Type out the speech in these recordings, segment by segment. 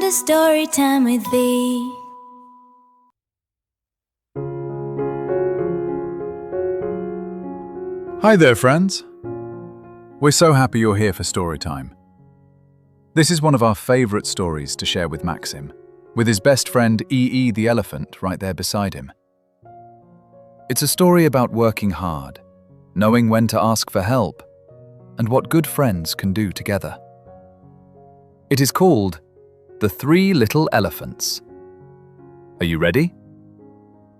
to story time with thee. Hi there, friends. We're so happy you're here for Storytime. This is one of our favorite stories to share with Maxim, with his best friend EE the elephant right there beside him. It's a story about working hard, knowing when to ask for help, and what good friends can do together. It is called The 3 Little Elephants. Are you ready?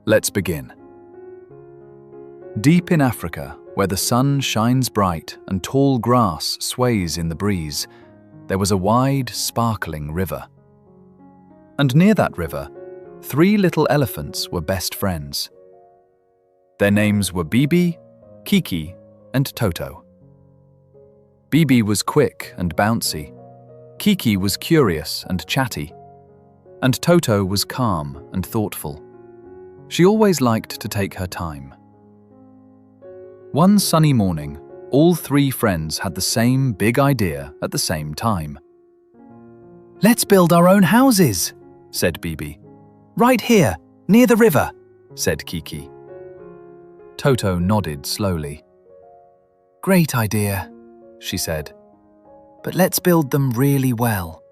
Let's begin. Deep in Africa, where the sun shines bright and tall grass sways in the breeze, there was a wide, sparkling river. And near that river, 3 little elephants were best friends. Their names were Bebe, Kiki, and Toto. Bebe was quick and bouncy, Kiki was curious and chatty, and Toto was calm and thoughtful. She always liked to take her time. One sunny morning, all 3 friends had the same big idea at the same time. "Let's build our own houses," said Bebe. "Right here, near the river," said Kiki. Toto nodded slowly. "Great idea," she said. "But let's build them really well."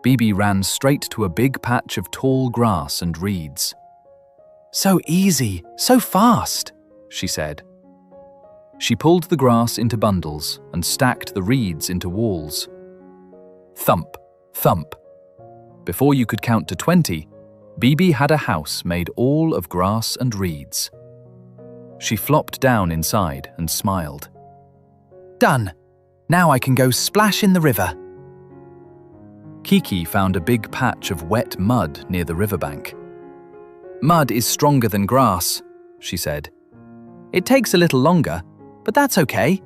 Bebe ran straight to a big patch of tall grass and reeds. "So easy, so fast," she said. She pulled the grass into bundles and stacked the reeds into walls. Thump, thump. Before you could count to 20, Bebe had a house made all of grass and reeds. She flopped down inside and smiled. "Done. Now I can go splash in the river." Kiki found a big patch of wet mud near the riverbank. "Mud is stronger than grass," she said. "It takes a little longer, but that's okay."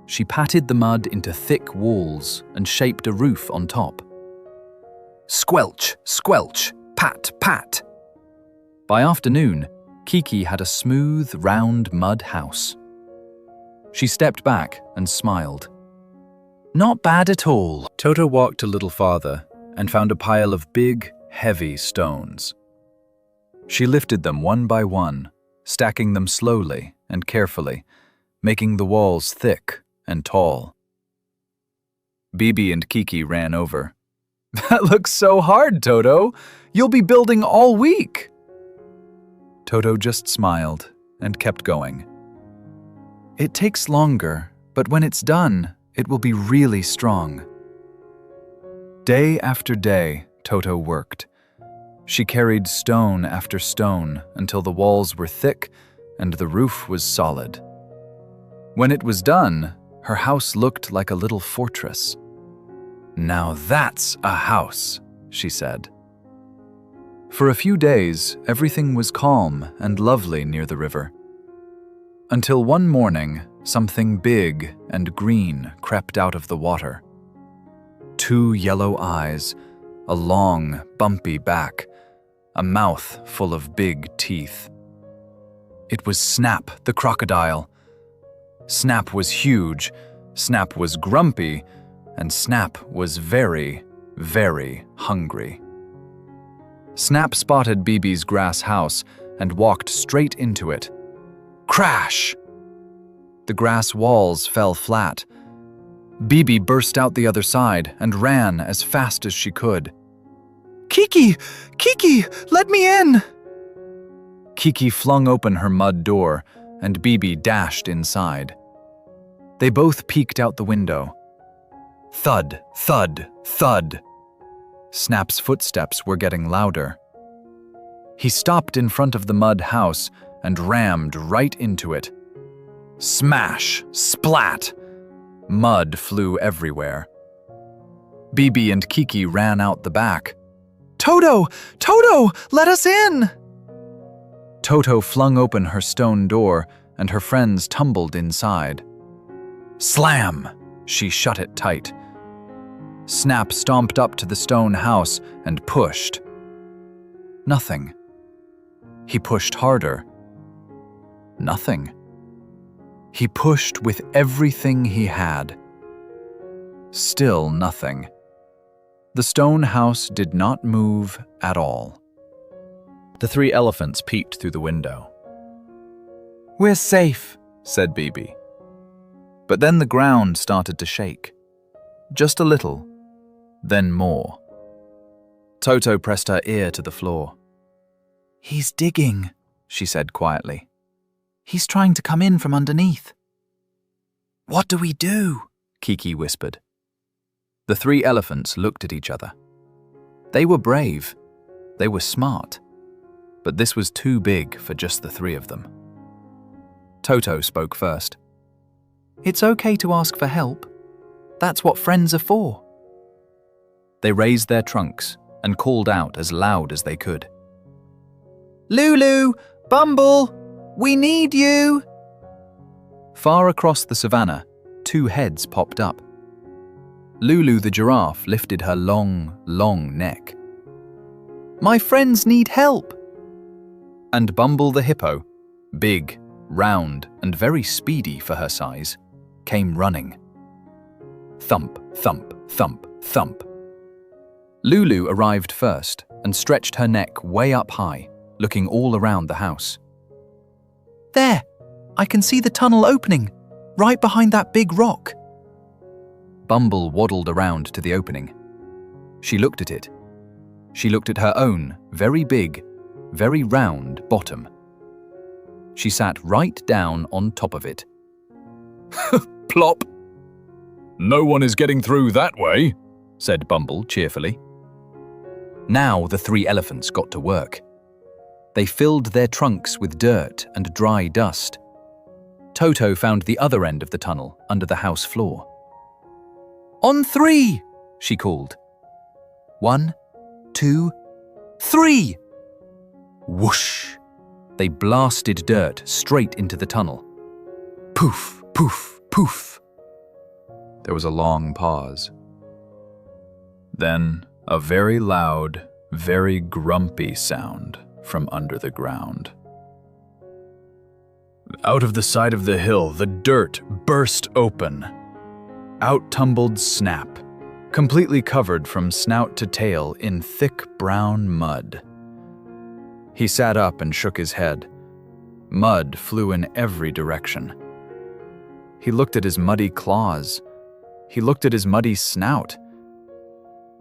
She patted the mud into thick walls and shaped a roof on top. Squelch, squelch, pat, pat. By afternoon, Kiki had a smooth, round mud house. She stepped back and smiled. "Not bad at all." Toto walked a little farther and found a pile of big, heavy stones. She lifted them one by one, stacking them slowly and carefully, making the walls thick and tall. Bebe and Kiki ran over. "That looks so hard, Toto. You'll be building all week." Toto just smiled and kept going. "It takes longer, but when it's done, it will be really strong." Day after day, Toto worked. She carried stone after stone until the walls were thick and the roof was solid. When it was done, her house looked like a little fortress. "Now that's a house," she said. For a few days, everything was calm and lovely near the river. Until one morning, something big and green crept out of the water. 2 yellow eyes, a long, bumpy back, a mouth full of big teeth. It was Snap, the crocodile. Snap was huge, Snap was grumpy, and Snap was very, very hungry. Snap spotted Bebe's grass house and walked straight into it. Crash! The grass walls fell flat. Bebe burst out the other side and ran as fast as she could. "Kiki! Kiki! Let me in!" Kiki flung open her mud door, and Bebe dashed inside. They both peeked out the window. Thud, thud, thud. Snap's footsteps were getting louder. He stopped in front of the mud house and rammed right into it. Smash! Splat! Mud flew everywhere. Bebe and Kiki ran out the back. "Toto! Toto! Let us in!" Toto flung open her stone door, and her friends tumbled inside. Slam! She shut it tight. Snap stomped up to the stone house and pushed. Nothing. He pushed harder. Nothing. He pushed with everything he had. Still nothing. The stone house did not move at all. The 3 elephants peeked through the window. "We're safe," said Bebe. But then the ground started to shake. Just a little, then more. Toto pressed her ear to the floor. "He's digging," she said quietly. "He's trying to come in from underneath." "What do we do?" Kiki whispered. The 3 elephants looked at each other. They were brave. They were smart. But this was too big for just the 3 of them. Toto spoke first. "It's okay to ask for help. That's what friends are for." They raised their trunks and called out as loud as they could. "Lulu! Bumble! We need you!" Far across the savanna, 2 heads popped up. Lulu the giraffe lifted her long, long neck. "My friends need help!" And Bumble the hippo, big, round, and very speedy for her size, came running. Thump, thump, thump, thump. Lulu arrived first and stretched her neck way up high, looking all around the house. "There! I can see the tunnel opening, right behind that big rock." Bumble waddled around to the opening. She looked at it. She looked at her own very big, very round bottom. She sat right down on top of it. "Plop! No one is getting through that way," said Bumble cheerfully. Now the 3 elephants got to work. They filled their trunks with dirt and dry dust. Toto found the other end of the tunnel under the house floor. "On 3, she called. 1, 2, 3! Whoosh! They blasted dirt straight into the tunnel. Poof, poof, poof. There was a long pause. Then a very loud, very grumpy sound from under the ground. Out of the side of the hill, the dirt burst open. Out tumbled Snap, completely covered from snout to tail in thick brown mud. He sat up and shook his head. Mud flew in every direction. He looked at his muddy claws. He looked at his muddy snout.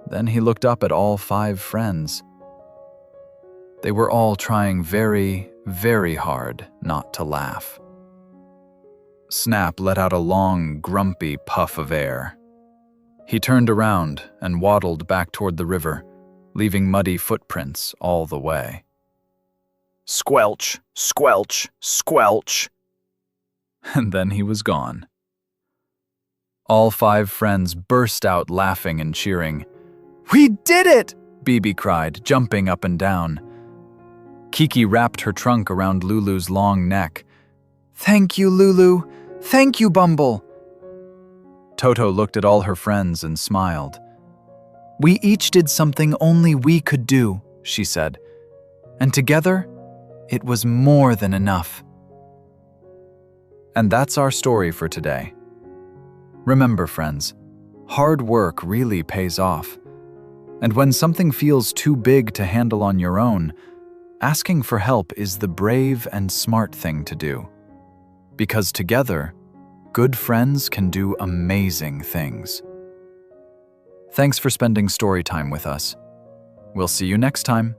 Then he looked up at all 5 friends. They were all trying very, very hard not to laugh. Snap let out a long, grumpy puff of air. He turned around and waddled back toward the river, leaving muddy footprints all the way. Squelch, squelch, squelch. And then he was gone. All 5 friends burst out laughing and cheering. "We did it!" Bebe cried, jumping up and down. Kiki wrapped her trunk around Lulu's long neck. "Thank you, Lulu. Thank you, Bumble." Toto looked at all her friends and smiled. "We each did something only we could do," she said. "And together, it was more than enough." And that's our story for today. Remember, friends, hard work really pays off. And when something feels too big to handle on your own, asking for help is the brave and smart thing to do. Because together, good friends can do amazing things. Thanks for spending story time with us. We'll see you next time.